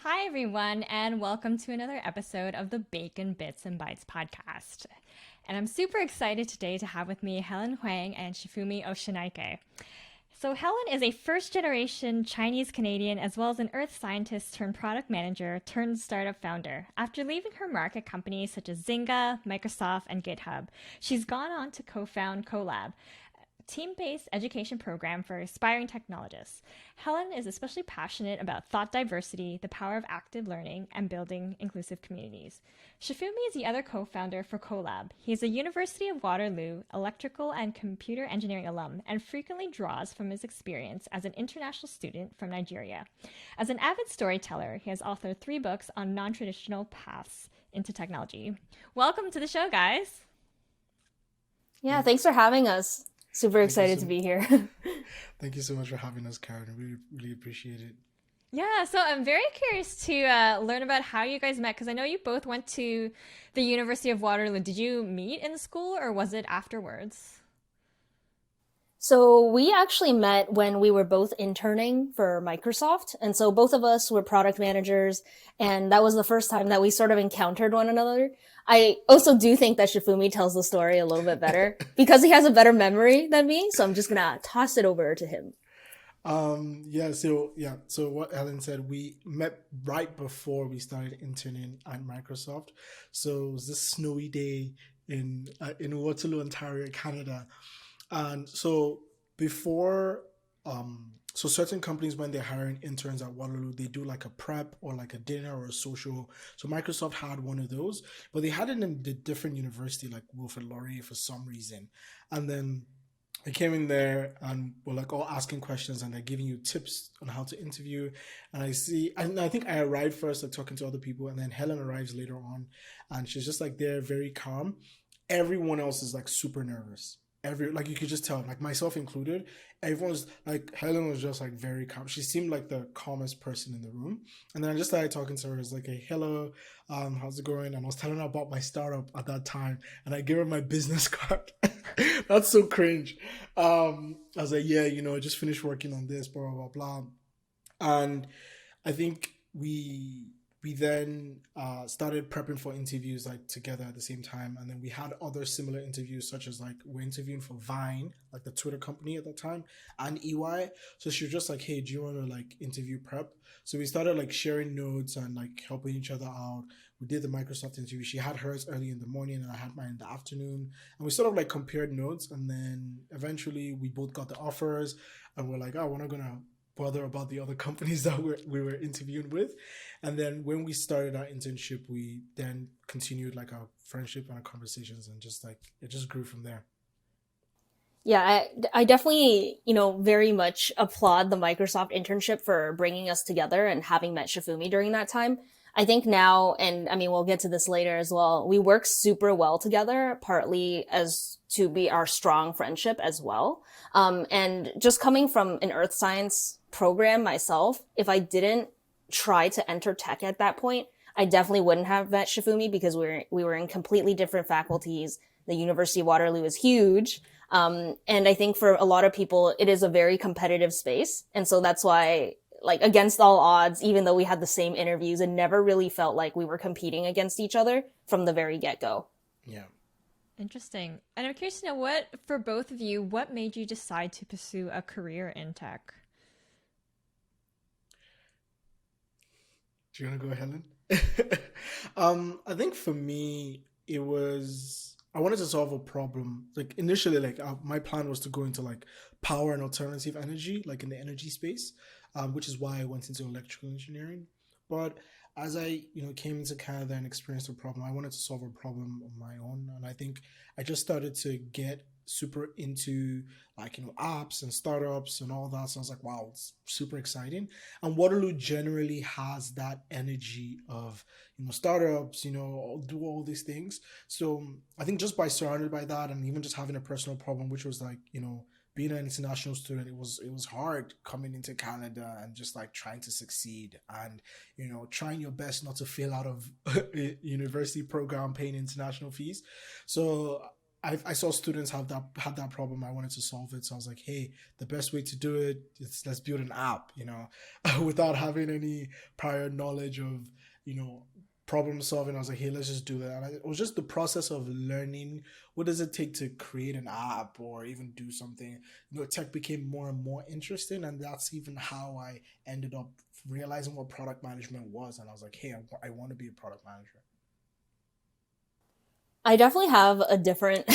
Hi, everyone, and welcome to another episode of the Bacon Bits and Bytes podcast. And I'm super excited today to have with me Helen Huang and Sefunmi Osinaike. So, Helen is a first generation Chinese Canadian as well as an earth scientist turned product manager turned startup founder. After leaving her mark at companies such as Zynga, Microsoft, and Github, she's gone on to co found Co.Lab, team-based education program for aspiring technologists. Helen is especially passionate about thought diversity, the power of active learning, and building inclusive communities. Shifumi is the other co-founder for Collab. He is a University of Waterloo electrical and computer engineering alum and frequently draws from his experience as an international student from Nigeria. As an avid storyteller, he has authored 3 books on non-traditional paths into technology. Welcome to the show, guys. Yeah, thanks for having us. Super Thank you excited so to be here. Thank you so much for having us, Karen. Really appreciate it. Yeah, so I'm very curious to learn about how you guys met because I know you both went to the University of Waterloo. Did you meet in school or was it afterwards? So we actually met when we were both interning for Microsoft. And so both of us were product managers. And that was the first time that we sort of encountered one another. I also do think that Shifumi tells the story a little bit better because he has a better memory than me. So I'm just going to toss it over to him. So what Helen said, we met right before we started interning at Microsoft. So it was this snowy day in Waterloo, Ontario, Canada. And so before, so certain companies, when they're hiring interns at Waterloo, they do like a prep or like a dinner or a social. So Microsoft had one of those, but they had it in the different university, like Wilfrid Laurier for some reason. And then I came in there and we're like all asking questions and they're giving you tips on how to interview. And I think I arrived first, like talking to other people, and then Helen arrives later on and she's just like there, very calm. Everyone else is like super nervous. Like you could just tell, like myself included, everyone's like, Helen was just like very calm. She seemed like the calmest person in the room. And then I just started talking to her. It's like, hey, hello, how's it going? And I was telling her about my startup at that time, and I gave her my business card. That's so cringe. I was like, yeah, I just finished working on this, blah blah blah blah. And I think we then started prepping for interviews like together at the same time, and then we had other similar interviews, such as like we're interviewing for Vine, like the Twitter company at that time, and EY. So she was just like, hey, do you want to like interview prep? So we started like sharing notes and like helping each other out. We did the Microsoft interview. She had hers early in the morning and I had mine in the afternoon, and we sort of like compared notes, and then eventually we both got the offers, and we're like, oh, we're not gonna bother about the other companies that we were interviewing with. And then when we started our internship, we then continued like our friendship and our conversations, and just like it just grew from there. Yeah, I definitely, very much applaud the Microsoft internship for bringing us together and having met Shifumi during that time. I think now, and I mean, we'll get to this later as well, we work super well together, partly as to be our strong friendship as well. And just coming from an earth science program myself, if I didn't try to enter tech at that point, I definitely wouldn't have met Shifumi because we were in completely different faculties. The University of Waterloo is huge. And I think for a lot of people, it is a very competitive space. And so that's why, like, against all odds, even though we had the same interviews, it never really felt like we were competing against each other from the very get-go. Yeah. Interesting. And I'm curious to know for both of you, what made you decide to pursue a career in tech? Do you want to go, Helen? I think for me, it was I wanted to solve a problem. Like initially, like my plan was to go into like power and alternative energy, like in the energy space, which is why I went into electrical engineering. But as I, came into Canada and experienced a problem, I wanted to solve a problem of my own, and I think I just started to get super into like apps and startups and all that. So I was like, wow, it's super exciting. And Waterloo generally has that energy of startups, do all these things. So I think just by surrounded by that, and even just having a personal problem, which was like being an international student, it was hard coming into Canada and just like trying to succeed and trying your best not to fail out of a university program paying international fees. So I saw students had that problem. I wanted to solve it, so I was like, hey, the best way to do it is let's build an app, without having any prior knowledge of problem solving. I was like, hey, let's just do that. And it was just the process of learning what does it take to create an app or even do something. Tech became more and more interesting, and that's even how I ended up realizing what product management was. And I was like, hey, I want to be a product manager. I definitely have a different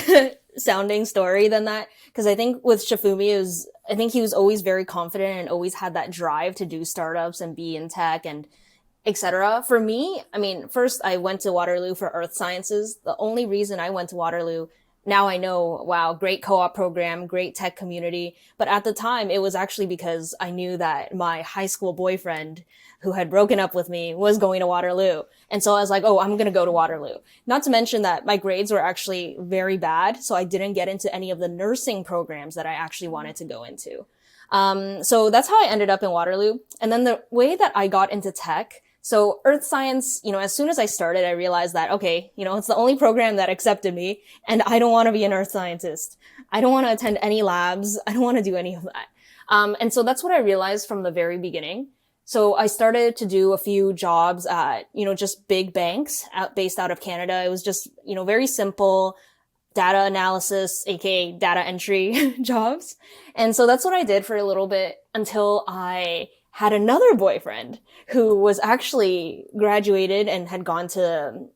sounding story than that, because I think with Sefunmi, I think he was always very confident and always had that drive to do startups and be in tech and etc. For me, I mean, first I went to Waterloo for earth sciences. The only reason I went to Waterloo, now I know, wow, great co-op program, great tech community. But at the time, it was actually because I knew that my high school boyfriend who had broken up with me was going to Waterloo. And so I was like, oh, I'm going to go to Waterloo. Not to mention that my grades were actually very bad. So I didn't get into any of the nursing programs that I actually wanted to go into. So that's how I ended up in Waterloo. And then the way that I got into tech, so earth science, as soon as I started, I realized that, okay, it's the only program that accepted me, and I don't want to be an earth scientist. I don't want to attend any labs. I don't want to do any of that. And so that's what I realized from the very beginning. So I started to do a few jobs at, just big banks based out of Canada. It was just, very simple data analysis, aka data entry jobs. And so that's what I did for a little bit until I had another boyfriend who was actually graduated and had gone to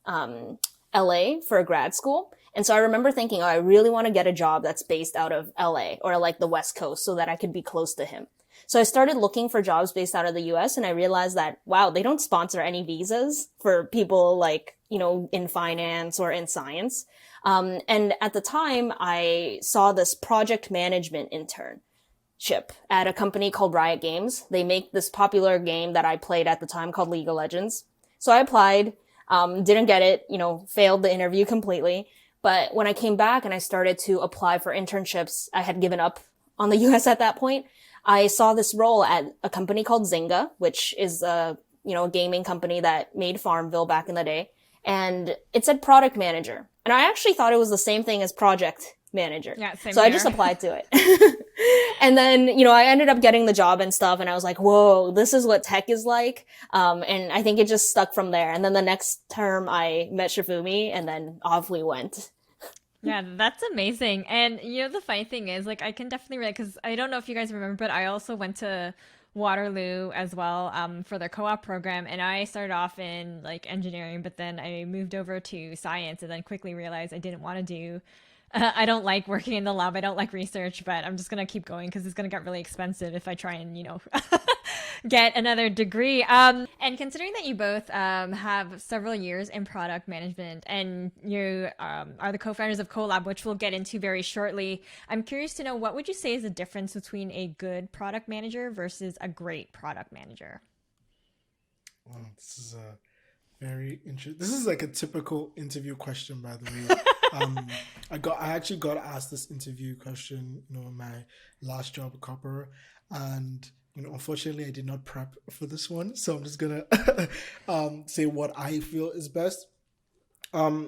LA for grad school. And so I remember thinking, oh, I really want to get a job that's based out of LA or like the West Coast so that I could be close to him. So I started looking for jobs based out of the US, and I realized that, wow, they don't sponsor any visas for people like, in finance or in science. And at the time, I saw this project management internship at a company called Riot Games. They make this popular game that I played at the time called League of Legends. So I applied, didn't get it, failed the interview completely. But when I came back and I started to apply for internships, I had given up on the US at that point. I saw this role at a company called Zynga, which is a gaming company that made Farmville back in the day. And it said product manager. And I actually thought it was the same thing as project manager. Yeah, same so here. I just applied to it. And then, I ended up getting the job and stuff. And I was like, whoa, this is what tech is like. And I think it just stuck from there. And then the next term I met Sefunmi, and then off we went. Yeah, that's amazing. And the funny thing is, like, I can definitely relate, because I don't know if you guys remember, but I also went to Waterloo as well for their co-op program, and I started off in like engineering, but then I moved over to science, and then quickly realized I didn't want to do I don't like working in the lab. I don't like research, but I'm just going to keep going because it's going to get really expensive if I try and, get another degree. And considering that you both have several years in product management, and you are the co-founders of Co.Lab, which we'll get into very shortly, I'm curious to know, what would you say is the difference between a good product manager versus a great product manager? Well, this is a very interesting. This is like a typical interview question, by the way. I actually got asked this interview question, in my last job at Copper, and unfortunately I did not prep for this one, so I'm just gonna say what I feel is best. I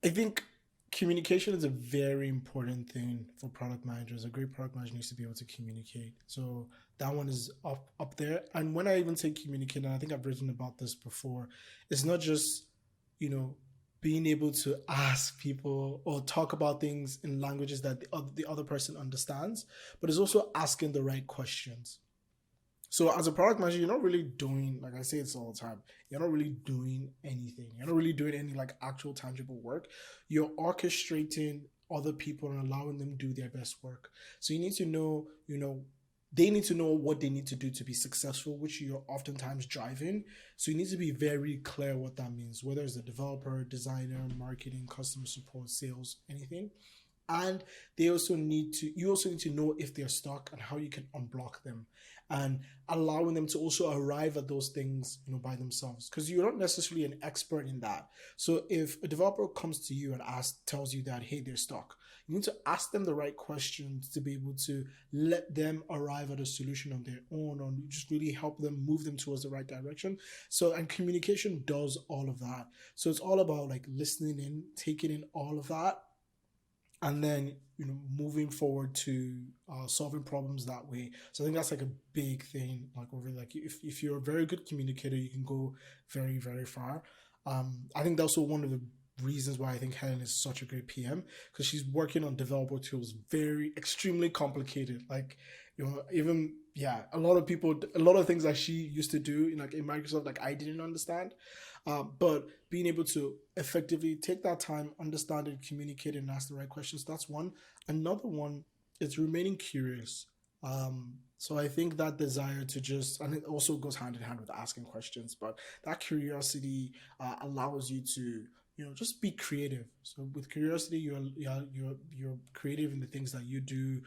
think communication is a very important thing for product managers. A great product manager needs to be able to communicate. So that one is up there. And when I even say communicate, and I think I've written about this before, it's not just, being able to ask people or talk about things in languages that the other person understands, but it's also asking the right questions. So as a product manager, you're not really doing, like I say this all the time, you're not really doing anything. You're not really doing any like actual tangible work. You're orchestrating other people and allowing them to do their best work. So you need to know, they need to know what they need to do to be successful, which you're oftentimes driving. So you need to be very clear what that means, whether it's a developer, designer, marketing, customer support, sales, anything. And you also need to know if they're stuck and how you can unblock them, and allowing them to also arrive at those things, by themselves, because you're not necessarily an expert in that. So if a developer comes to you and tells you that, hey, they're stuck, You need to ask them the right questions to be able to let them arrive at a solution on their own, or just really help them move them towards the right direction. So, and communication does all of that. So it's all about like listening in, taking in all of that, and then moving forward to solving problems that way. So I think that's like a big thing. Like over like if you're a very good communicator, you can go very, very far. I think that's also one of the reasons why I think Helen is such a great PM, because she's working on developer tools, very extremely complicated. Like even a lot of things that she used to do in Microsoft, like I didn't understand. But being able to effectively take that time, understand it, communicate, and ask the right questions, that's one. Another one is remaining curious. So I think that desire to and it also goes hand in hand with asking questions, but that curiosity allows you to just be creative. So with curiosity, you're creative in the things that you do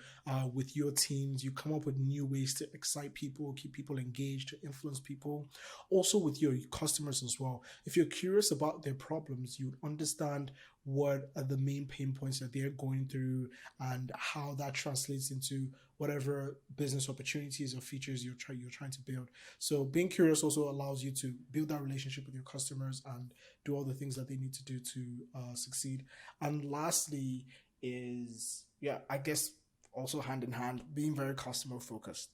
with your teams. You come up with new ways to excite people, keep people engaged, to influence people. Also with your customers as well. If you're curious about their problems, you understand what are the main pain points that they're going through and how that translates into whatever business opportunities or features you're trying to build. So being curious also allows you to build that relationship with your customers and do all the things that they need to do to succeed. And lastly is, I guess also hand in hand, being very customer focused.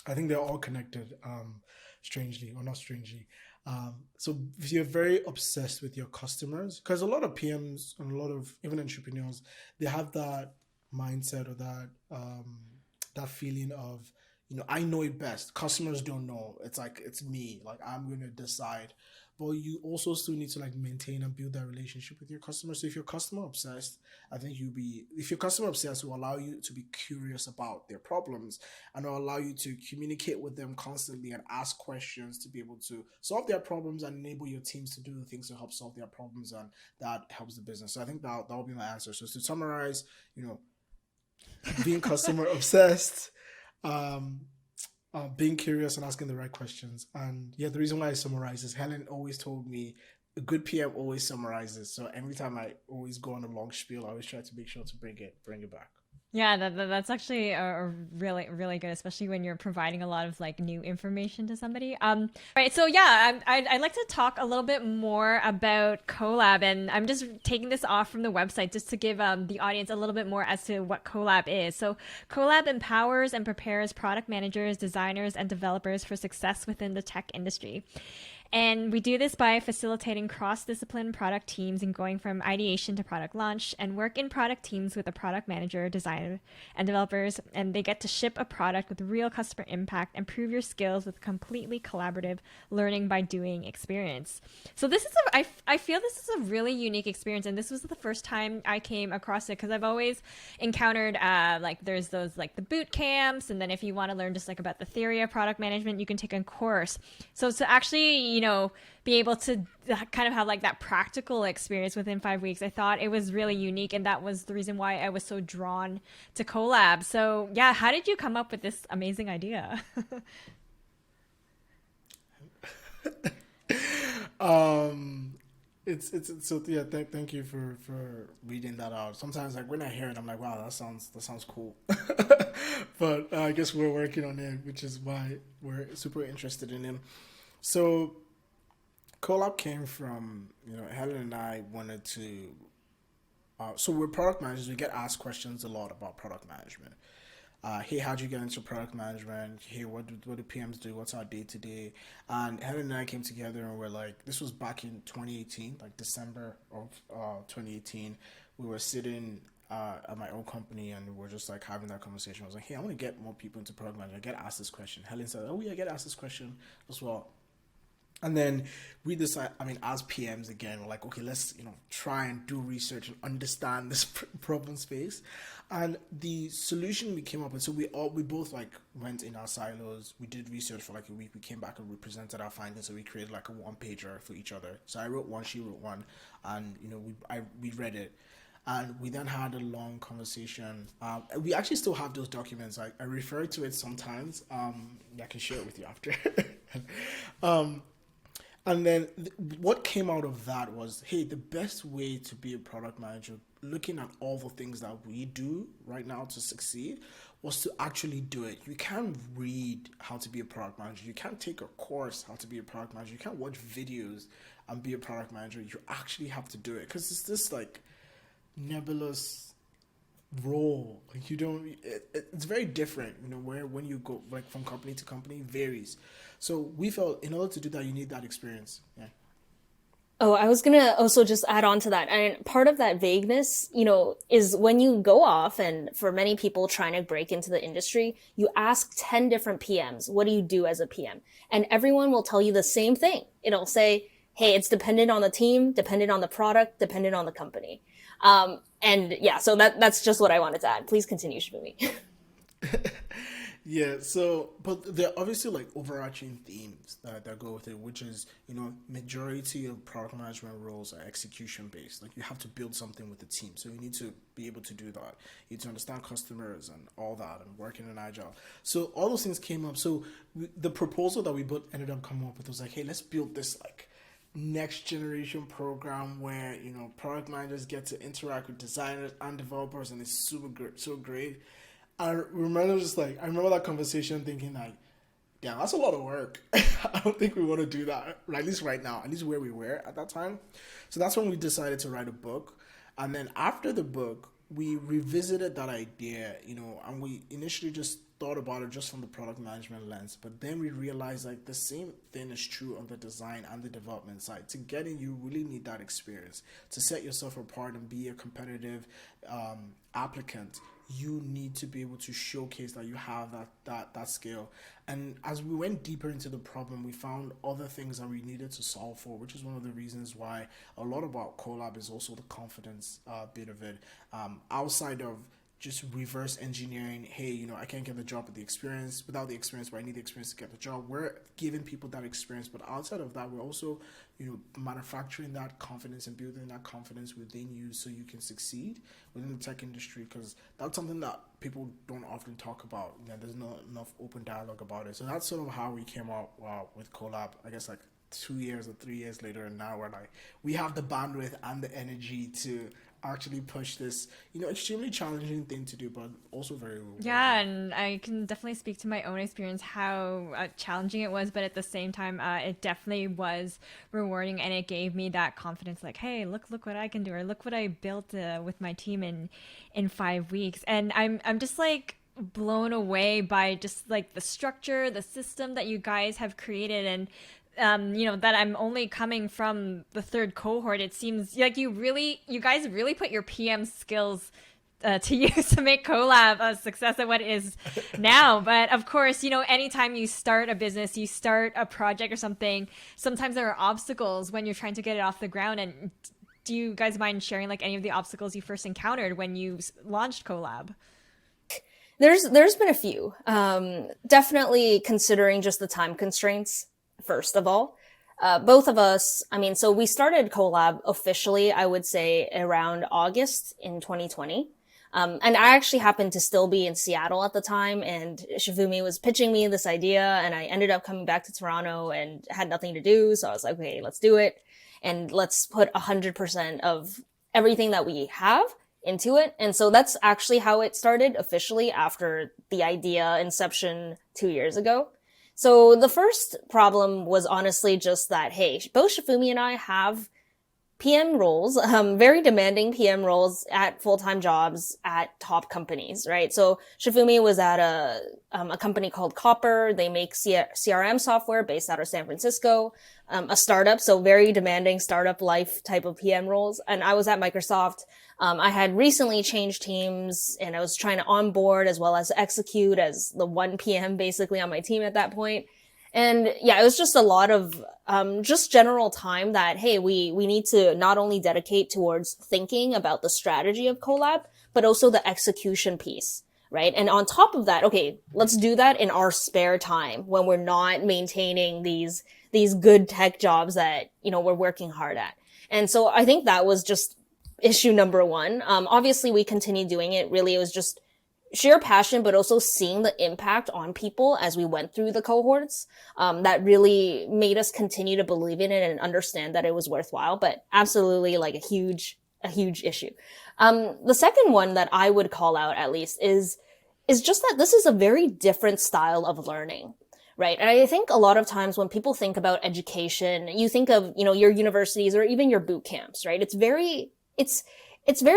I think they're all connected, strangely or not strangely. So if you're very obsessed with your customers, because a lot of PMs and a lot of even entrepreneurs, they have that mindset or that feeling of, I know it best. Customers don't know. It's like, it's me. Like, I'm going to decide. But you also still need to maintain and build that relationship with your customers. So if you're customer obsessed, I think if you're customer obsessed, it will allow you to be curious about their problems, and it will allow you to communicate with them constantly and ask questions to be able to solve their problems and enable your teams to do the things to help solve their problems, and that helps the business. So I think that will be my answer. So to summarize, being customer obsessed, being curious and asking the right questions. And the reason why I summarize is Helen always told me a good PM always summarizes. So every time I always go on a long spiel, I always try to make sure to bring it back. Yeah, that's actually a really, really good, especially when you're providing a lot of new information to somebody. Right. So I'd like to talk a little bit more about Co.Lab, and I'm just taking this off from the website just to give the audience a little bit more as to what Co.Lab is. So Co.Lab empowers and prepares product managers, designers, and developers for success within the tech industry. And we do this by facilitating cross-discipline product teams and going from ideation to product launch, and work in product teams with a product manager, designer, and developers. And they get to ship a product with real customer impact and prove your skills with completely collaborative learning by doing experience. So this is I feel this is a really unique experience. And this was the first time I came across it, because I've always encountered there's those the boot camps. And then if you want to learn just about the theory of product management, you can take a course. So to actually, be able to kind of have that practical experience within 5 weeks, I thought it was really unique. And that was the reason why I was so drawn to Co.Lab. So how did you come up with this amazing idea? Thank you for reading that out. Sometimes when I hear it, I'm like, wow, that sounds cool. But I guess we're working on it, which is why we're super interested in it. So Co.Lab came from, Helen and I wanted to, so we're product managers. We get asked questions a lot about product management. Hey, how'd you get into product management? Hey, what do PMs do? What's our day-to-day? And Helen and I came together and we're like, this was back in 2018, December of 2018. We were sitting at my own company and we're just having that conversation. I was like, hey, I want to get more people into product management. I get asked this question. Helen said, oh yeah, I get asked this question as well. And then we decide, as PMs again, we're like, okay, let's, try and do research and understand this problem space. And the solution we came up with, so we both went in our silos. We did research for a week. We came back and we presented our findings. So we created a one-pager for each other. So I wrote one, she wrote one, and, we read it. And we then had a long conversation. We actually still have those documents. I refer to it sometimes. I can share it with you after. And then what came out of that was, hey, the best way to be a product manager, looking at all the things that we do right now to succeed, was to actually do it. You can't read how to be a product manager. You can't take a course how to be a product manager. You can't watch videos and be a product manager. You actually have to do it, because it's this like nebulous role. Like you don't. It's very different. Where when you go like from company to company varies. So we felt in order to do that, you need that experience. Yeah. Oh, I was gonna also just add on to that. And part of that vagueness, is when you go off, and for many people trying to break into the industry, you ask 10 different PMs, what do you do as a PM? And everyone will tell you the same thing. It'll say, hey, it's dependent on the team, dependent on the product, dependent on the company. And yeah, so that's just what I wanted to add. Please continue, Shibumi. Yeah, so, but there are obviously like overarching themes that go with it, which is, majority of product management roles are execution based. Like you have to build something with the team. So you need to be able to do that. You need to understand customers and all that and work in an agile. So all those things came up. So the proposal that we both ended up coming up with was like, hey, let's build this like next generation program where, product managers get to interact with designers and developers, and it's super great, so great. I remember that conversation thinking like, damn, that's a lot of work. I don't think we want to do that, at least right now, at least where we were at that time. So that's when we decided to write a book. And then after the book, we revisited that idea, and we initially just thought about it just from the product management lens. But then we realized like the same thing is true on the design and the development side. To get in, you really need that experience. To set yourself apart and be a competitive applicant, you need to be able to showcase that you have that skill. And as we went deeper into the problem, we found other things that we needed to solve for, which is one of the reasons why a lot about Co.Lab is also the confidence bit of it. Outside of just reverse engineering, hey, I can't get the job without the experience, but I need the experience to get the job. We're giving people that experience, but outside of that, we're also, manufacturing that confidence and building that confidence within you so you can succeed within the tech industry, because that's something that people don't often talk about. There's not enough open dialogue about it. So that's sort of how we came out with Co.Lab, I guess like 2 years or 3 years later, and now we're like, we have the bandwidth and the energy to actually push this, extremely challenging thing to do, but also very rewarding. Yeah, and I can definitely speak to my own experience, how challenging it was, but at the same time, it definitely was rewarding, and it gave me that confidence, like, hey, look what I can do, or look what I built with my team in 5 weeks. And I'm just like blown away by just like the structure, the system that you guys have created. And that I'm only coming from the third cohort, it seems like you guys really put your PM skills to use to make Co.Lab a success at what it is now. But of course, anytime you start a business, you start a project or something, sometimes there are obstacles when you're trying to get it off the ground. And do you guys mind sharing like any of the obstacles you first encountered when you launched Co.Lab? There's been a few. Definitely considering just the time constraints. First of all, both of us, so we started Co.Lab officially, I would say around August in 2020. And I actually happened to still be in Seattle at the time, and Sefunmi was pitching me this idea, and I ended up coming back to Toronto and had nothing to do. So I was like, okay, let's do it. And let's put 100% of everything that we have into it. And so that's actually how it started officially after the idea inception 2 years ago. So the first problem was honestly just that, hey, both Sefunmi and I have PM roles, very demanding PM roles at full-time jobs at top companies, right? So Sefunmi was at a company called Copper. They make CRM software based out of San Francisco, a startup, so very demanding startup life type of PM roles. And I was at Microsoft. I had recently changed teams, and I was trying to onboard as well as execute as the one PM basically on my team at that point. And yeah, it was just a lot of just general time that, hey, we need to not only dedicate towards thinking about the strategy of Co.Lab, but also the execution piece, right? And on top of that, okay, let's do that in our spare time when we're not maintaining these good tech jobs that, we're working hard at. And so I think that was just issue number one. Obviously we continued doing it. Really, it was just sheer passion, but also seeing the impact on people as we went through the cohorts, that really made us continue to believe in it and understand that it was worthwhile. But absolutely like a huge issue. The second one that I would call out at least is just that this is a very different style of learning. Right. And I think a lot of times when people think about education, you think of, your universities or even your boot camps, right? It's very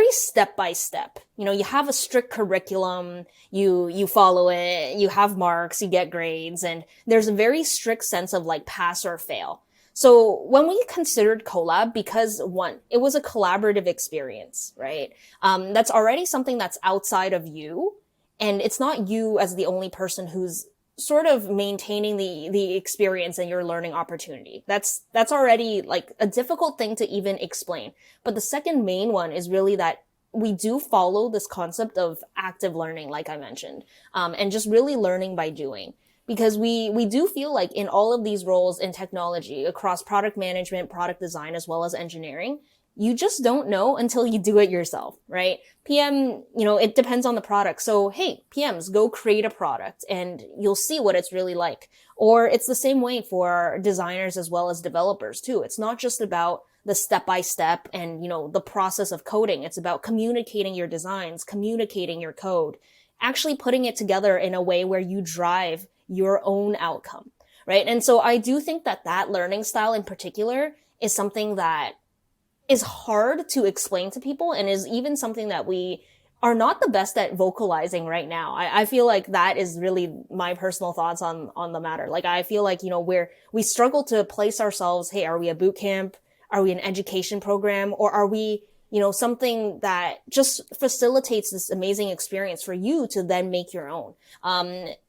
step by step. You have a strict curriculum, you follow it, you have marks, you get grades, and there's a very strict sense of like pass or fail. So when we considered Collab, because one, it was a collaborative experience, right? That's already something that's outside of you. And it's not you as the only person who's sort of maintaining the experience and your learning opportunity. That's already like a difficult thing to even explain. But the second main one is really that we do follow this concept of active learning, like I mentioned, and just really learning by doing. Because we do feel like in all of these roles in technology, across product management, product design, as well as engineering, you just don't know until you do it yourself, right? PM, it depends on the product. So, hey, PMs, go create a product and you'll see what it's really like. Or it's the same way for designers as well as developers too. It's not just about the step by step and, the process of coding. It's about communicating your designs, communicating your code, actually putting it together in a way where you drive your own outcome, right? And so I do think that learning style in particular is something that is hard to explain to people and is even something that we are not the best at vocalizing right now. I feel like that is really my personal thoughts on the matter. Like, I feel like, we struggle to place ourselves, hey, are we a boot camp? Are we an education program? Or are we, something that just facilitates this amazing experience for you to then make your own?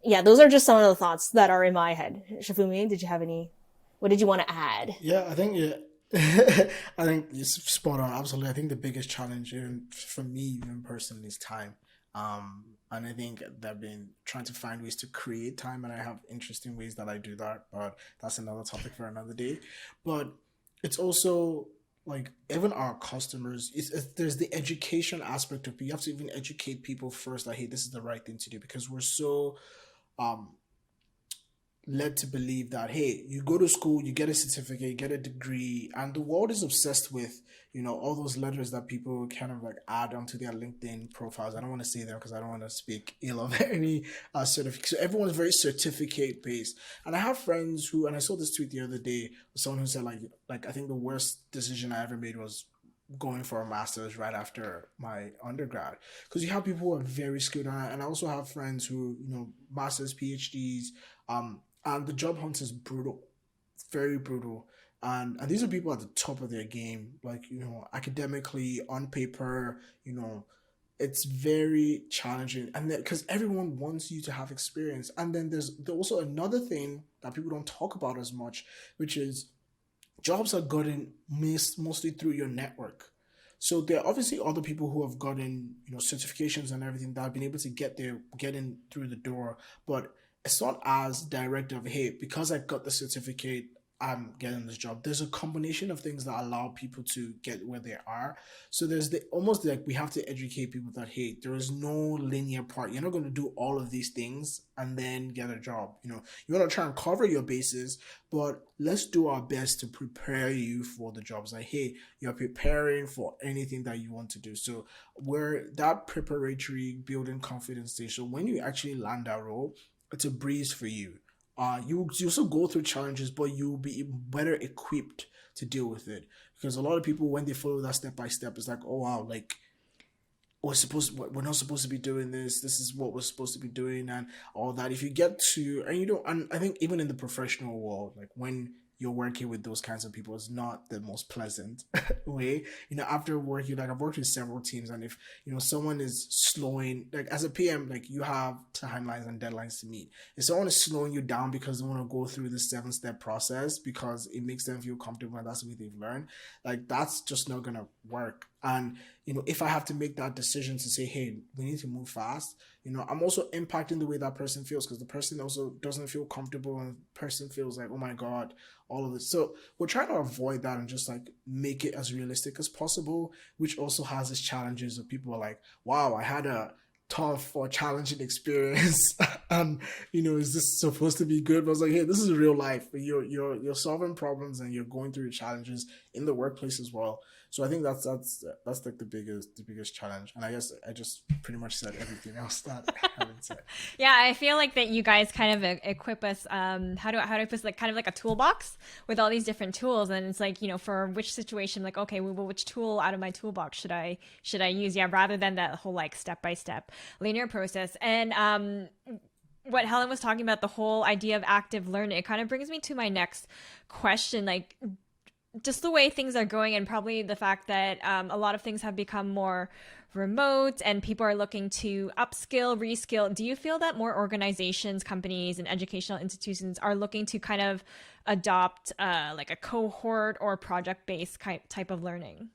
Those are just some of the thoughts that are in my head. Shifumi, what did you want to add? Yeah, I think I think you're spot on. Absolutely, I think the biggest challenge, even for me, even personally, is time. And I think that I've been trying to find ways to create time, and I have interesting ways that I do that. But that's another topic for another day. But it's also like even our customers. There's the education aspect of it. You have to even educate people first. Like, hey, this is the right thing to do, because we're so um led to believe that, hey, you go to school, you get a certificate, you get a degree, and the world is obsessed with all those letters that people kind of like add onto their LinkedIn profiles. I don't want to say them because I don't want to speak ill of any certificate. So everyone's very certificate based, and I have friends who, and I saw this tweet the other day, someone who said like I think the worst decision I ever made was going for a master's right after my undergrad, because you have people who are very skilled, and I also have friends who masters, PhDs, and the job hunt is brutal, very brutal. And these are people at the top of their game, like, academically, on paper, it's very challenging. And then, because everyone wants you to have experience. And then there's also another thing that people don't talk about as much, which is jobs are gotten mostly through your network. So there are obviously other people who have gotten, certifications and everything that have been able to get in through the door, but it's not as direct of, hey, because I got the certificate, I'm getting this job. There's a combination of things that allow people to get where they are. So there's almost like we have to educate people that, hey, there is no linear part. You're not going to do all of these things and then get a job. You want to try and cover your bases, but let's do our best to prepare you for the jobs. Like, hey, you're preparing for anything that you want to do. So we're that preparatory building confidence stage. So when you actually land that role, it's a breeze for you. You also go through challenges, but you'll be better equipped to deal with it. Because a lot of people, when they follow that step by step, it's like, oh wow, like we're not supposed to be doing this. This is what we're supposed to be doing, and all that. If you get to, and I think even in the professional world, like when you're working with those kinds of people, it's not the most pleasant way. After working, like I've worked with several teams, and if someone is slowing, like as a PM, like you have timelines and deadlines to meet. If someone is slowing you down because they want to go through the 7-step process because it makes them feel comfortable and that's the way they've learned, like that's just not gonna work. And if I have to make that decision to say, hey, we need to move fast, I'm also impacting the way that person feels, because the person also doesn't feel comfortable, and the person feels like, oh my God, all of this. So we're trying to avoid that and just like make it as realistic as possible, which also has its challenges of people are like, wow, I had a tough or challenging experience, and is this supposed to be good? But I was like, hey, this is real life. You're solving problems and you're going through challenges in the workplace as well. So I think that's like the biggest challenge. And I guess I just pretty much said everything else that I haven't said. Yeah, I feel like that you guys kind of equip us. How do I put like kind of like a toolbox with all these different tools, and it's like for which situation, like okay, well, which tool out of my toolbox should I use? Yeah, rather than that whole like step by step linear process. And what Helen was talking about, the whole idea of active learning, it kind of brings me to my next question, like just the way things are going, and probably the fact that a lot of things have become more remote and people are looking to upskill, reskill. Do you feel that more organizations, companies, and educational institutions are looking to kind of adopt like a cohort or project-based type of learning?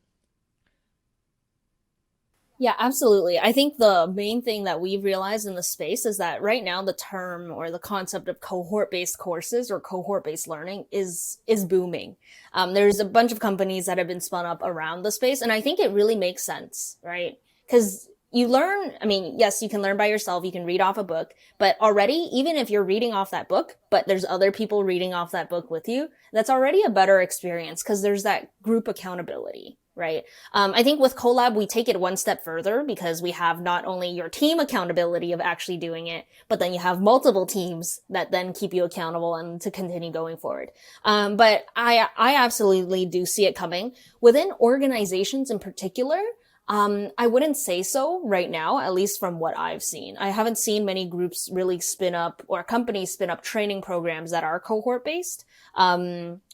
Yeah, absolutely. I think the main thing that we've realized in the space is that right now the term or the concept of cohort-based courses or cohort-based learning is booming. There's a bunch of companies that have been spun up around the space, and I think it really makes sense, right? Because you learn, I mean, yes, you can learn by yourself, you can read off a book, but already, even if you're reading off that book, but there's other people reading off that book with you, that's already a better experience because there's that group accountability. Right. I think with Collab, we take it one step further because we have not only your team accountability of actually doing it, but then you have multiple teams that then keep you accountable and to continue going forward. But I absolutely do see it coming within organizations in particular. I wouldn't say so right now, at least from what I've seen. I haven't seen many groups really spin up or companies spin up training programs that are cohort based.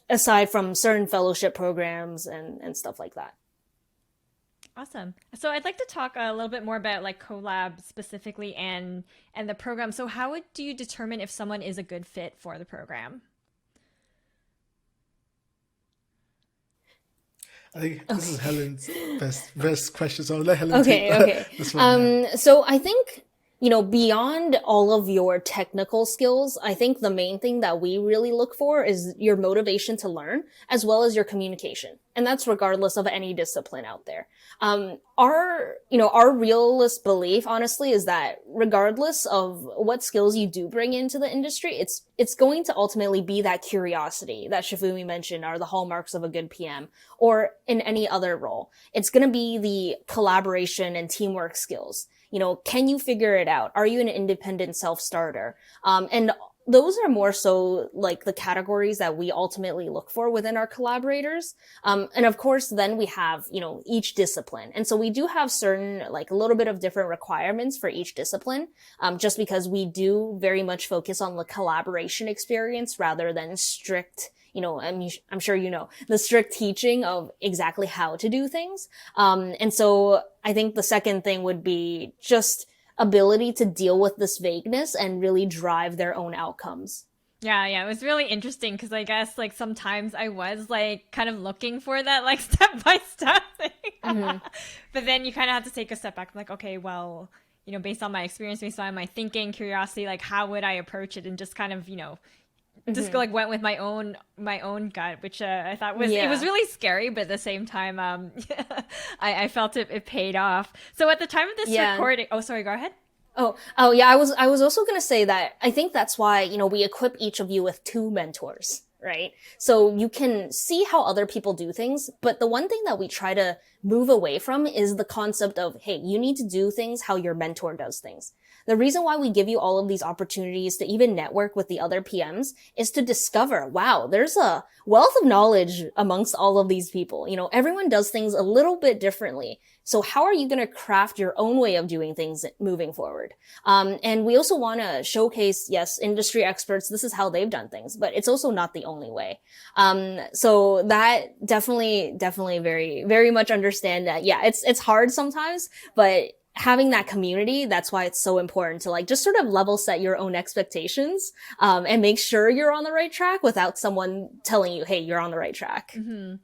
Aside from certain fellowship programs and stuff like that. Awesome. So I'd like to talk a little bit more about like Collab specifically and the program. So how do you determine if someone is a good fit for the program? I think this is Helen's best question. So I'll let Helen take Okay. this one. So I think, beyond all of your technical skills, I think the main thing that we really look for is your motivation to learn as well as your communication. And that's regardless of any discipline out there. Our realist belief, honestly, is that regardless of what skills you do bring into the industry, it's going to ultimately be that curiosity that Sefunmi mentioned are the hallmarks of a good PM, or in any other role. It's going to be the collaboration and teamwork skills. Can you figure it out? Are you an independent self-starter? And those are more so like the categories that we ultimately look for within our collaborators. And of course, then we have, each discipline. And so we do have certain, like a little bit of different requirements for each discipline, just because we do very much focus on the collaboration experience rather than strict, I'm sure the strict teaching of exactly how to do things. And so I think the second thing would be just ability to deal with this vagueness and really drive their own outcomes. Yeah, it was really interesting because I guess like sometimes I was like kind of looking for that like step by step thing. Mm-hmm. But then you kind of have to take a step back. I'm like, okay, well, based on my experience, based on my thinking, curiosity, like how would I approach it, and just kind of, just like went with my own gut, which I thought was it was really scary, but at the same time, I felt it paid off. So at the time of this recording, oh sorry, go ahead. Oh yeah, I was also gonna say that I think that's why we equip each of you with 2 mentors, right? So you can see how other people do things, but the one thing that we try to move away from is the concept of, hey, you need to do things how your mentor does things. The reason why we give you all of these opportunities to even network with the other PMs is to discover, wow, there's a wealth of knowledge amongst all of these people. Everyone does things a little bit differently. So how are you going to craft your own way of doing things moving forward? And we also want to showcase, yes, industry experts, this is how they've done things, but it's also not the only way. So that definitely very, very much understand that. Yeah, it's hard sometimes, but having that community, that's why it's so important to like just sort of level set your own expectations, and make sure you're on the right track without someone telling you, hey, you're on the right track. Mm-hmm.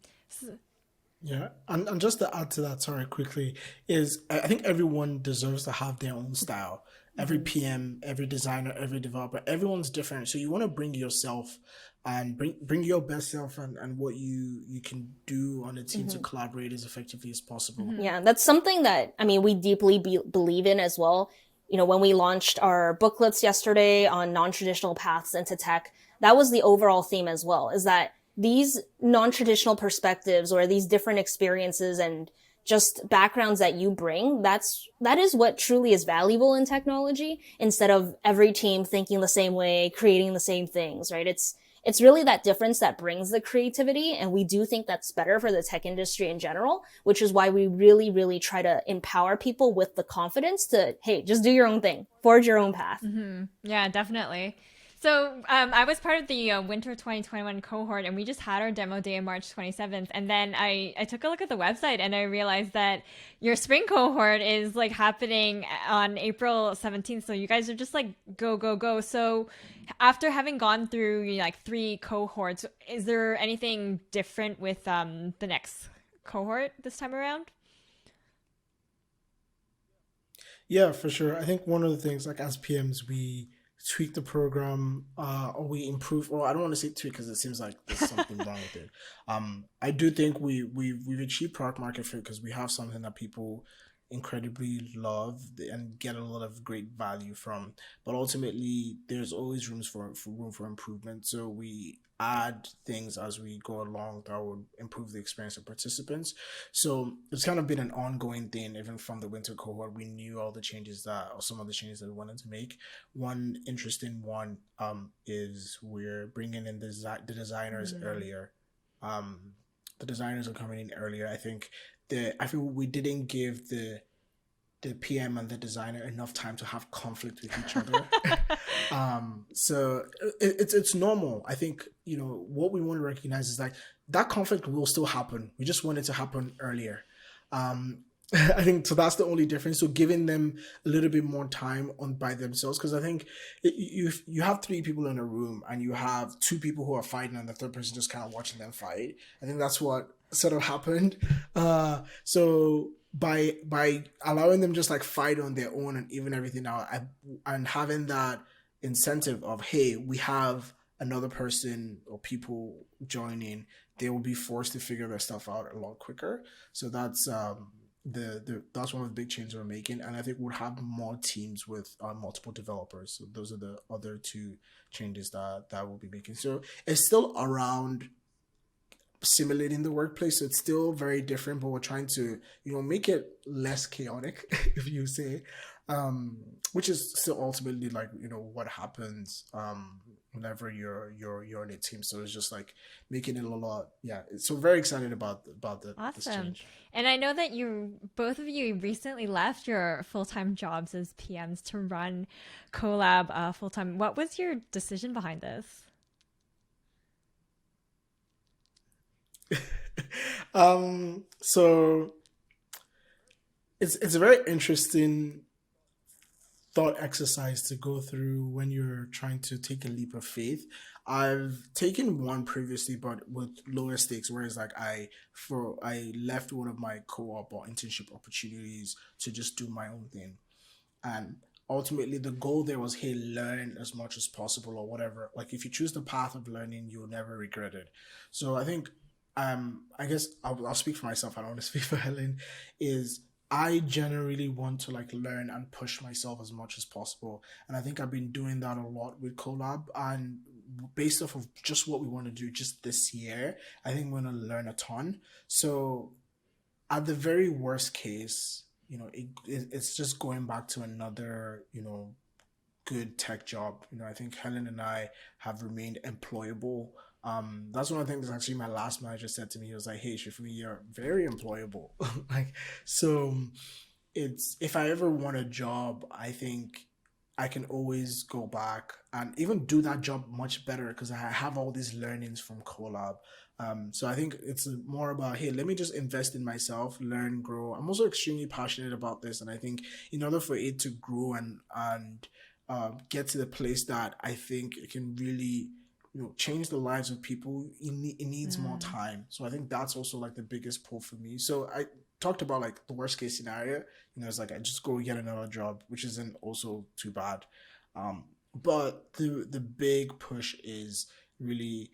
Yeah, and just to add to that, sorry, quickly, is I think everyone deserves to have their own style. Every PM, every designer, every developer, everyone's different. So you want to bring yourself and bring your best self and what you can do on a team to collaborate as effectively as possible. Yeah, that's something that, we deeply believe in as well. when we launched our booklets yesterday on non-traditional paths into tech, that was the overall theme as well, is that these non-traditional perspectives or these different experiences and just backgrounds that you bring, that is what truly is valuable in technology, instead of every team thinking the same way, creating the same things, right? It's really that difference that brings the creativity. And we do think that's better for the tech industry in general, which is why we really, really try to empower people with the confidence to, hey, just do your own thing, forge your own path. Yeah, definitely. So I was part of the winter 2021 cohort, and we just had our demo day on March 27th. And then I took a look at the website, and I realized that your spring cohort is like happening on April 17th. So you guys are just like go, go, go. So after having gone through like 3 cohorts, is there anything different with the next cohort this time around? Yeah, for sure. I think one of the things, like as PMs, we tweak the program, or we improve. Or I don't want to say tweak because it seems like there's something wrong with it. I do think we've achieved product market fit because we have something that people incredibly love and get a lot of great value from. But ultimately, there's always room for improvement. So we add things as we go along that would improve the experience of participants. So it's kind of been an ongoing thing, even from the winter cohort. We knew all the changes that, or some of the changes that we wanted to make. One interesting one is we're bringing in the designers earlier. Um, the designers are coming in earlier. I feel we didn't give the PM and the designer enough time to have conflict with each other. So it's normal. I think, what we want to recognize is like that conflict will still happen. We just want it to happen earlier. I think so. That's the only difference. So giving them a little bit more time on by themselves, because I think you have 3 people in a room and you have 2 people who are fighting and the third person just kind of watching them fight. I think that's what sort of happened. So by allowing them just like fight on their own and even everything out, and having that incentive of, hey, we have another person or people joining, they will be forced to figure their stuff out a lot quicker. So that's that's one of the big changes we're making, and I think we'll have more teams with multiple developers. So those are the other 2 changes that we'll be making. So it's still around simulating the workplace, so it's still very different, but we're trying to make it less chaotic, if you say, which is still ultimately like what happens whenever you're in a team. So it's just like making it a lot, yeah. So very excited about this Awesome. change. And I know that both of you recently left your full-time jobs as PMs to run Co.Lab full-time. What was your decision behind this? So it's a very interesting thought exercise to go through when you're trying to take a leap of faith. I've taken one previously, but with lower stakes, whereas like I left one of my co-op or internship opportunities to just do my own thing. And ultimately the goal there was, hey, learn as much as possible or whatever. Like if you choose the path of learning, you'll never regret it. So I think I guess I'll speak for myself. I don't want to speak for Helen. Is I generally want to like learn and push myself as much as possible, and I think I've been doing that a lot with Co.Lab. And based off of just what we want to do just this year, I think we're going to learn a ton. So at the very worst case, it's just going back to another good tech job. I think Helen and I have remained employable. That's one of the things actually my last manager said to me. He was like, hey, Shifumi, you're very employable. Like, so it's, if I ever want a job, I think I can always go back and even do that job much better because I have all these learnings from Co.Lab. So I think it's more about, hey, let me just invest in myself, learn, grow. I'm also extremely passionate about this, and I think in order for it to grow and get to the place that I think it can really change the lives of people, it needs more time. So I think that's also like the biggest pull for me. So I talked about like the worst case scenario, it's like I just go get another job, which isn't also too bad. But the big push is really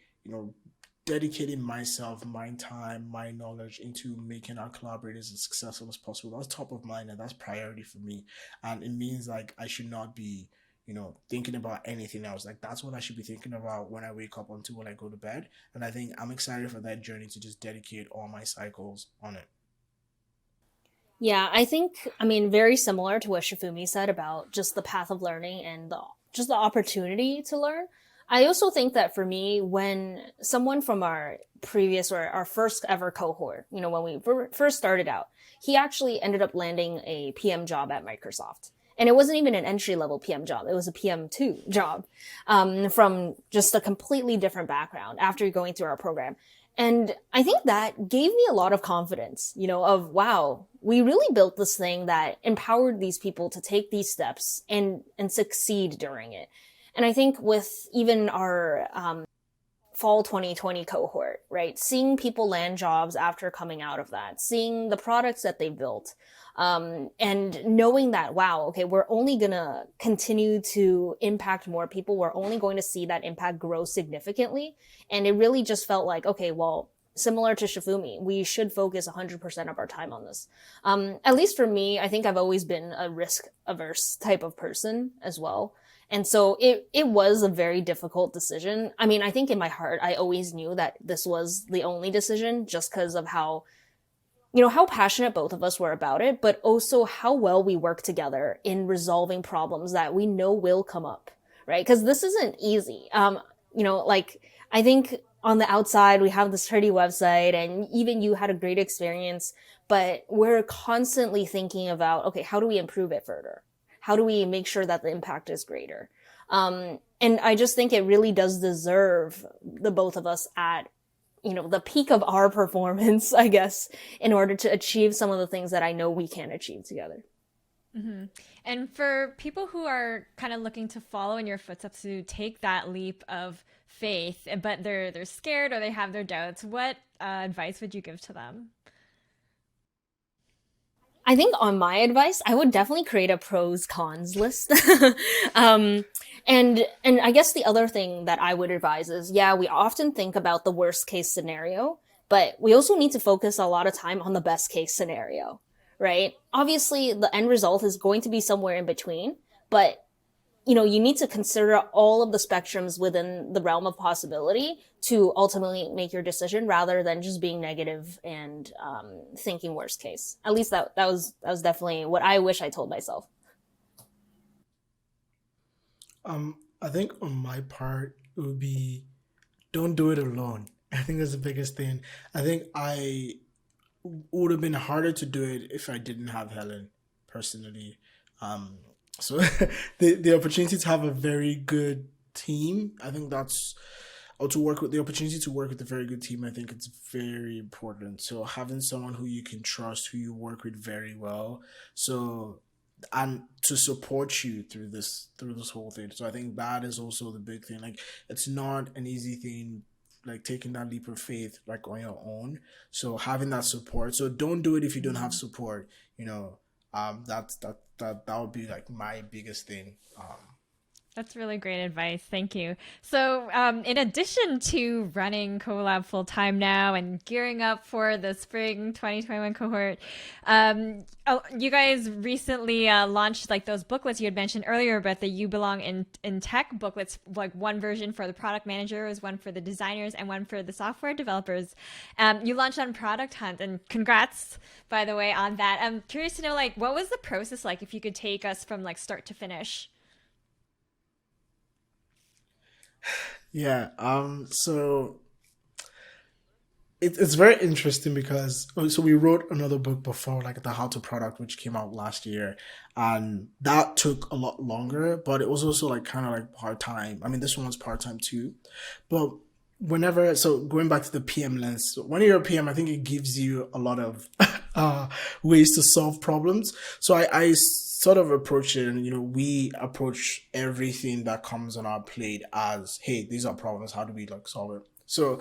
dedicating myself, my time, my knowledge into making our collaborators as successful as possible. That's top of mind and that's priority for me. And it means like I should not be, thinking about anything else. Like that's what I should be thinking about when I wake up until when I go to bed. And I think I'm excited for that journey to just dedicate all my cycles on it. Yeah, I think, I mean, very similar to what Shifumi said about just the path of learning and just the opportunity to learn. I also think that for me, when someone from our previous or our first ever cohort, when we first started out, he actually ended up landing a PM job at Microsoft. And it wasn't even an entry level PM job. It was a PM2 job, from just a completely different background after going through our program. And I think that gave me a lot of confidence, of wow, we really built this thing that empowered these people to take these steps and succeed during it. And I think with even our fall 2020 cohort, right, seeing people land jobs after coming out of that, seeing the products that they built, and knowing that, wow, okay, we're only going to continue to impact more people. We're only going to see that impact grow significantly. And it really just felt like, okay, well, similar to Shifumi, we should focus 100% of our time on this. At least for me, I think I've always been a risk averse type of person as well. And so it was a very difficult decision. I mean, I think in my heart, I always knew that this was the only decision just because of how passionate both of us were about it, but also how well we work together in resolving problems that we know will come up, right? Because this isn't easy. I think on the outside, we have this pretty website and even you had a great experience, but we're constantly thinking about, okay, how do we improve it further? How do we make sure that the impact is greater? And I just think it really does deserve the both of us at the peak of our performance, I guess, in order to achieve some of the things that I know we can achieve together. Mm-hmm. And for people who are kind of looking to follow in your footsteps to take that leap of faith, but they're scared or they have their doubts, what advice would you give to them? I think on my advice, I would definitely create a pros cons list. And I guess the other thing that I would advise is, yeah, we often think about the worst case scenario, but we also need to focus a lot of time on the best case scenario, right? Obviously, the end result is going to be somewhere in between, but you need to consider all of the spectrums within the realm of possibility to ultimately make your decision rather than just being negative and thinking worst case. At least that was definitely what I wish I told myself. I think on my part, it would be don't do it alone. I think that's the biggest thing. I think I would have been harder to do it if I didn't have Helen personally. So the opportunity to have a very good team, I think that's, or to work with the opportunity to work with a very good team, I think it's very important. So having someone who you can trust, who you work with very well, so and to support you through this whole thing. So I think that is also the big thing. Like it's not an easy thing, like taking that leap of faith like on your own. So having that support. So don't do it if you don't have support. That would be like my biggest thing. That's really great advice. Thank you. So, in addition to running Co.Lab full time now and gearing up for the spring 2021 cohort, you guys recently launched like those booklets you had mentioned earlier, but the You Belong in Tech booklets, like one version for the product managers, one for the designers, and one for the software developers. You launched on Product Hunt, and congrats, by the way, on that. I'm curious to know, like, what was the process like? If you could take us from like start to finish. Yeah. So it's very interesting because so we wrote another book before, like the How to Product, which came out last year, and that took a lot longer, but it was also like kind of like part time. I mean, this one was part time too, but so going back to the PM lens, when you're a PM, I think it gives you a lot of ways to solve problems. So I sort of approach it, and we approach everything that comes on our plate as, hey, these are problems, how do we like solve it? So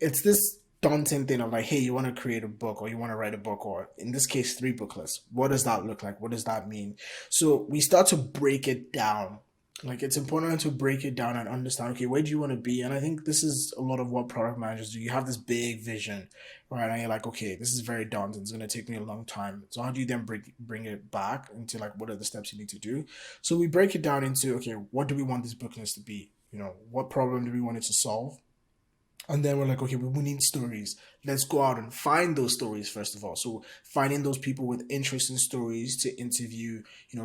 it's this daunting thing of like, hey, you want to create a book or you want to write a book, or in this case 3 booklets. What does that look like? What does that mean? So we start to break it down Like it's important to break it down and understand, okay, where do you want to be? And I think this is a lot of what product managers do. You have this big vision, right? And you're like, okay, this is very daunting. It's going to take me a long time. So how do you then bring it back into like, what are the steps you need to do? So we break it down into, okay, what do we want this bookings to be? What problem do we want it to solve? And then we're like, okay, we need stories. Let's go out and find those stories first of all. So finding those people with interesting stories to interview,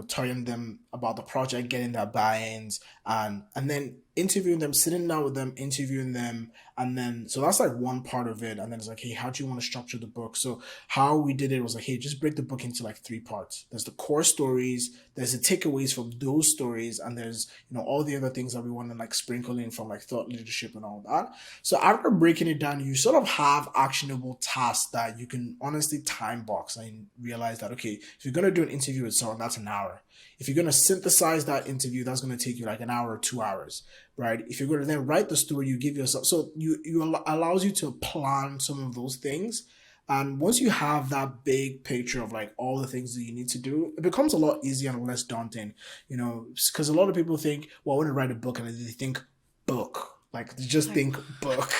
telling them about the project, getting their buy-ins, and then interviewing them, sitting down with them, interviewing them, and then so that's like one part of it. And then it's like, hey, how do you want to structure the book? So how we did it was like, hey, just break the book into like three parts. There's the core stories, there's the takeaways from those stories, and there's all the other things that we want to like sprinkle in from like thought leadership and all that. So after breaking it down, you sort of have actionable tasks that you can honestly time box and realize that, okay, if you're going to do an interview with someone, that's an hour. If you're going to synthesize that interview, that's going to take you like an hour or 2 hours, right? If you're going to then write the story, you give yourself, so you allows you to plan some of those things. And once you have that big picture of like all the things that you need to do, it becomes a lot easier and less daunting, because a lot of people think, well, I want to write a book, and they think book. Like they just think book.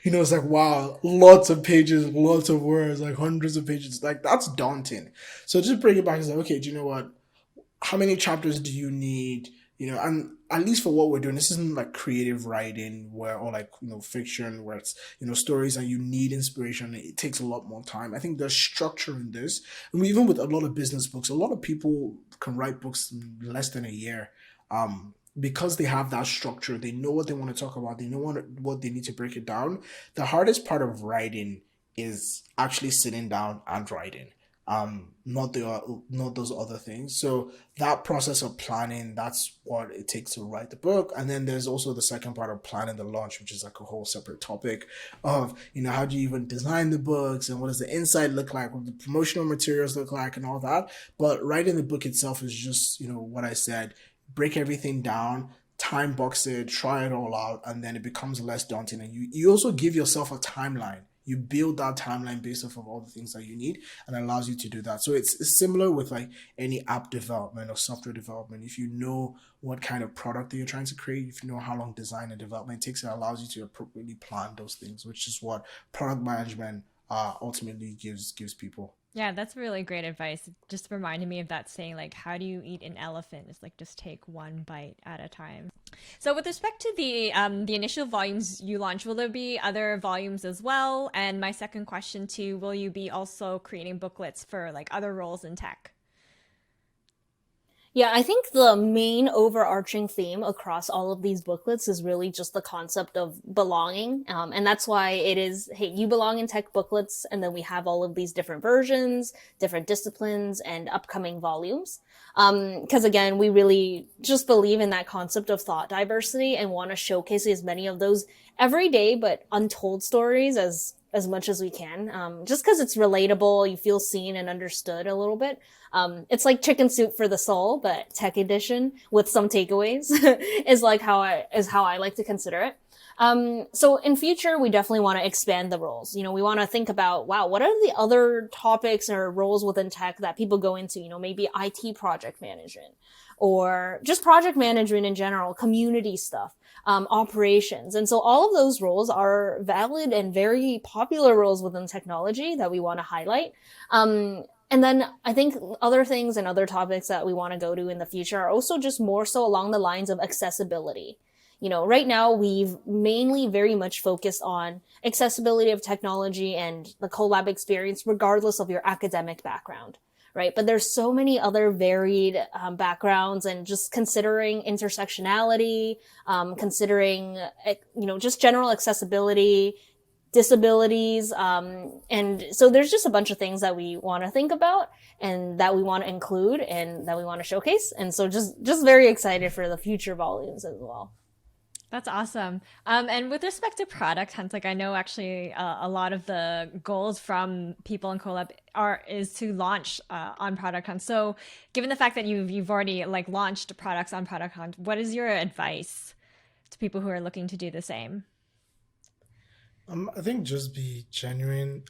It's like, wow, lots of pages, lots of words, like hundreds of pages. Like that's daunting. So just bring it back and say, okay, do you know what? How many chapters do you need? And at least for what we're doing, this isn't like creative writing or like, fiction where it's, stories and you need inspiration. It takes a lot more time. I think there's structure in this. And even with a lot of business books, a lot of people can write books in less than a year. Because they have that structure, they know what they want to talk about, they know what they need to break it down. The hardest part of writing is actually sitting down and writing, not those other things. So that process of planning, that's what it takes to write the book. And then there's also the second part of planning the launch, which is like a whole separate topic of, how do you even design the books and what does the inside look like, what the promotional materials look like and all that. But writing the book itself is just, what I said, break everything down, time box it, try it all out, and then it becomes less daunting. And you also give yourself a timeline. You build that timeline based off of all the things that you need, and it allows you to do that. So it's similar with like any app development or software development. If you know what kind of product that you're trying to create, if you know how long design and development takes, it allows you to appropriately plan those things, which is what product management ultimately gives people. Yeah, that's really great advice. It just reminded me of that saying, like, how do you eat an elephant? It's like just take one bite at a time. So with respect to the initial volumes you launched, will there be other volumes as well? And my second question too, will you be also creating booklets for like other roles in tech? Yeah, I think the main overarching theme across all of these booklets is really just the concept of belonging. And that's why it is, hey, you belong in tech booklets. And then we have all of these different versions, different disciplines, and upcoming volumes. Because again, we really just believe in that concept of thought diversity and want to showcase as many of those everyday but untold stories as much as we can. Just because it's relatable, you feel seen and understood a little bit. It's like chicken soup for the soul, but tech edition with some takeaways is how I like to consider it. So in future, we definitely want to expand the roles. We want to think about, wow, what are the other topics or roles within tech that people go into? Maybe IT project management or just project management in general, community stuff, operations. And so all of those roles are valid and very popular roles within technology that we want to highlight. And then I think other things and other topics that we want to go to in the future are also just more so along the lines of accessibility. Right now we've mainly very much focused on accessibility of technology and the Co.Lab experience, regardless of your academic background, right? But there's so many other varied backgrounds, and just considering intersectionality, considering, just general accessibility, disabilities. And so there's just a bunch of things that we want to think about and that we want to include and that we want to showcase. And so just very excited for the future volumes as well. That's awesome. And with respect to product hunts, like I know actually a lot of the goals from people in Collab is to launch on Product Hunt. So given the fact that you've already like launched products on Product Hunt, what is your advice to people who are looking to do the same? I think just be genuine.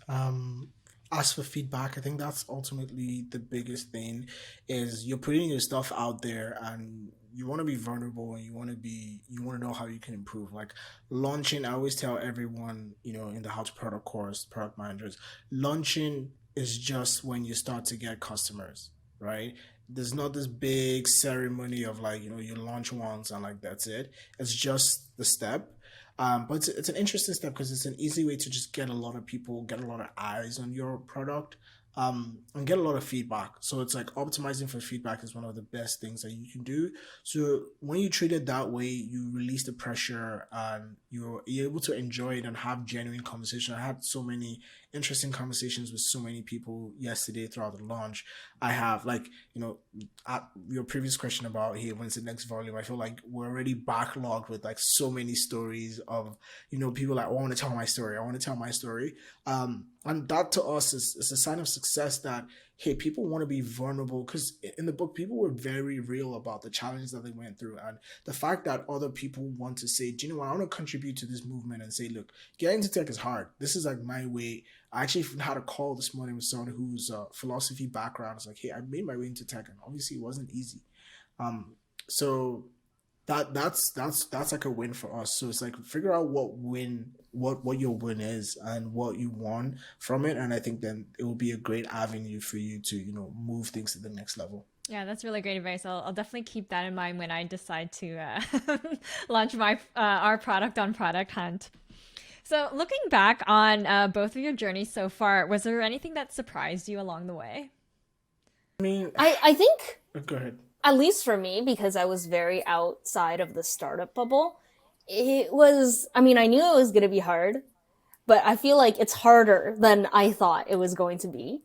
ask for feedback. I think that's ultimately the biggest thing is you're putting your stuff out there and you want to be vulnerable and you want to know how you can improve. Like launching, I always tell everyone, in the how to product course, product managers, launching is just when you start to get customers, right? There's not this big ceremony of like, you launch once and like that's it. It's just the step. But it's an interesting step because it's an easy way to just get a lot of people, get a lot of eyes on your product, and get a lot of feedback. So it's like optimizing for feedback is one of the best things that you can do. So when you treat it that way, you release the pressure and you're able to enjoy it and have genuine conversation. I had so many interesting conversations with so many people yesterday throughout the launch. I have like, at your previous question about, hey, when's the next volume? I feel like we're already backlogged with like so many stories of, people like, oh, I want to tell my story. I want to tell my story. And that to us is a sign of success that, hey, people want to be vulnerable because in the book, people were very real about the challenges that they went through. And the fact that other people want to say, do you know what, I want to contribute to this movement and say, look, getting into tech is hard. This is like my way. I actually had a call this morning with someone who's philosophy background. It's like, hey, I made my way into tech and obviously it wasn't easy. So that's like a win for us. So it's like figure out what your win is and what you want from it, and I think then it will be a great avenue for you to move things to the next level. Yeah, that's really great advice. I'll definitely keep that in mind when I decide to launch our product on Product Hunt. So looking back on both of your journeys so far, was there anything that surprised you along the way? I mean, I think, go ahead. at least for me, because I was very outside of the startup bubble, it was, I mean, I knew it was going to be hard, but I feel like it's harder than I thought it was going to be.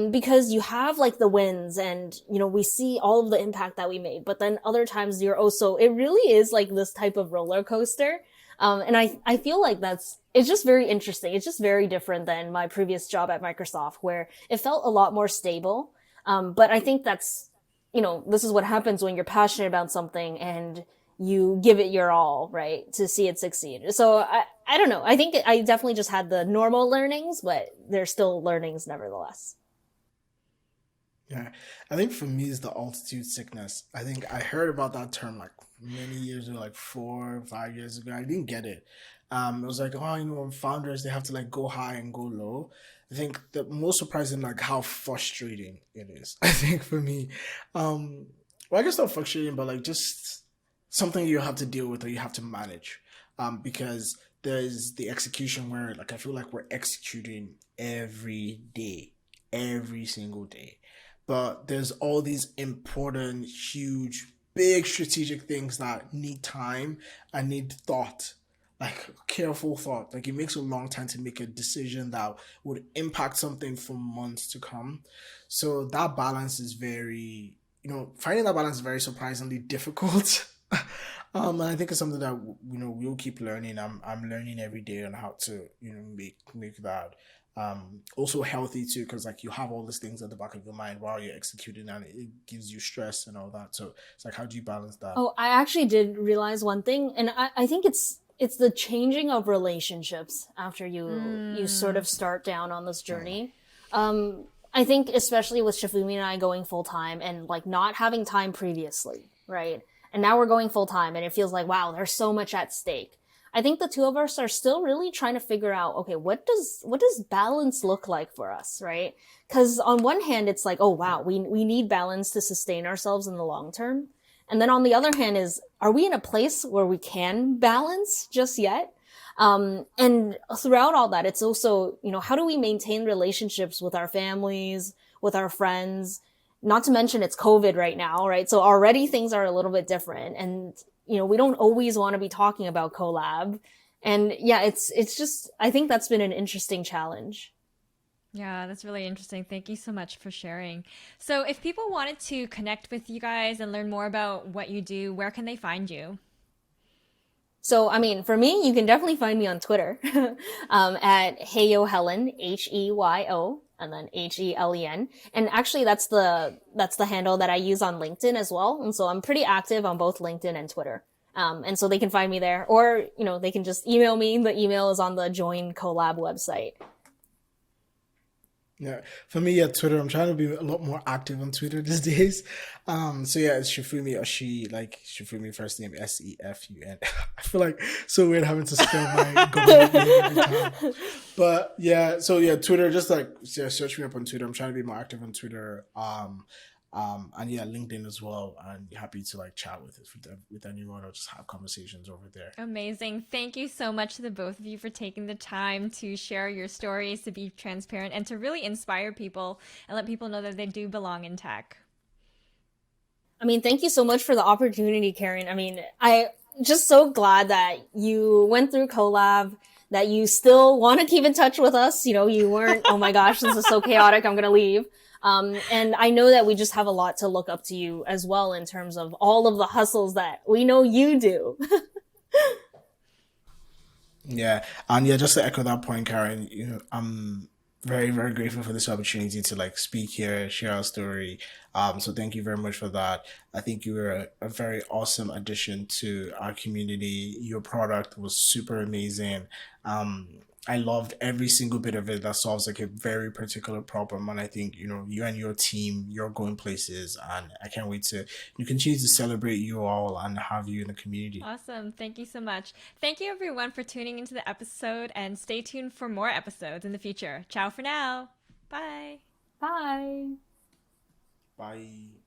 Because you have like the wins and, we see all of the impact that we made, but then other times you're also, it really is like this type of roller coaster. And I feel like it's just very interesting. It's just very different than my previous job at Microsoft where it felt a lot more stable. But I think that's, this is what happens when you're passionate about something and you give it your all, right, to see it succeed. So I don't know. I think I definitely just had the normal learnings, but they're still learnings nevertheless. Yeah, I think for me is the altitude sickness. I think I heard about that term like many years ago, like 4 or 5 years ago. I didn't get it. It was like, oh, founders, they have to like go high and go low. I think the most surprising, like how frustrating it is. I think for me, well, I guess not frustrating, but like just something you have to deal with or you have to manage. Because there's the execution where like I feel like we're executing every day, every single day. But there's all these important, huge, big strategic things that need time and need thought, like careful thought. Like it makes a long time to make a decision that would impact something for months to come. So that balance is very, finding that balance is very surprisingly difficult. And I think it's something that we'll keep learning. I'm learning every day on how to make that also healthy too, because like you have all these things at the back of your mind while you're executing and it gives you stress and all that. So it's like, how do you balance that? Oh, I actually did realize one thing, and I think it's the changing of relationships after you sort of start down on this journey. I think especially with Sefunmi and I going full time and like not having time previously, right? And now we're going full time and it feels like, wow, there's so much at stake. I think the two of us are still really trying to figure out, okay, what does balance look like for us, right? Because on one hand, it's like, oh wow, we need balance to sustain ourselves in the long term. And then on the other hand are we in a place where we can balance just yet? And throughout all that, it's also, how do we maintain relationships with our families, with our friends? Not to mention it's COVID right now, right? So already things are a little bit different. And we don't always want to be talking about Cohort. And yeah, it's just, I think that's been an interesting challenge. Yeah, that's really interesting. Thank you so much for sharing. So if people wanted to connect with you guys and learn more about what you do, where can they find you? So, I mean, for me, you can definitely find me on Twitter at Heyo Helen, Heyo, and then Helen. And actually, that's the handle that I use on LinkedIn as well. And so I'm pretty active on both LinkedIn and Twitter. And so they can find me there, or they can just email me. The email is on the Join Co.Lab website. Yeah, for me, yeah, Twitter. I'm trying to be a lot more active on Twitter these days. So yeah, it's Shifumi or she, like Shifumi first name Sefun. I feel like so weird having to spell my government name every time. But yeah, so yeah, Twitter. Just like yeah, search me up on Twitter. I'm trying to be more active on Twitter. And yeah, LinkedIn as well. And happy to like chat with anyone or just have conversations over there. Amazing. Thank you so much to the both of you for taking the time to share your stories, to be transparent, and to really inspire people and let people know that they do belong in tech. I mean, thank you so much for the opportunity, Karen. I mean, I just so glad that you went through Collab, that you still want to keep in touch with us. You know, you weren't, oh my gosh, this is so chaotic, I'm going to leave. And I know that we just have a lot to look up to you as well in terms of all of the hustles that we know you do. Yeah, and yeah, just to echo that point, Karen, I'm very, very grateful for this opportunity to like speak here, share our story. So thank you very much for that. I think you were a very awesome addition to our community. Your product was super amazing. I loved every single bit of it that solves like a very particular problem. And I think, you and your team, you're going places, and I can't wait to you continue to celebrate you all and have you in the community. Awesome. Thank you so much. Thank you, everyone, for tuning into the episode, and stay tuned for more episodes in the future. Ciao for now. Bye. Bye. Bye.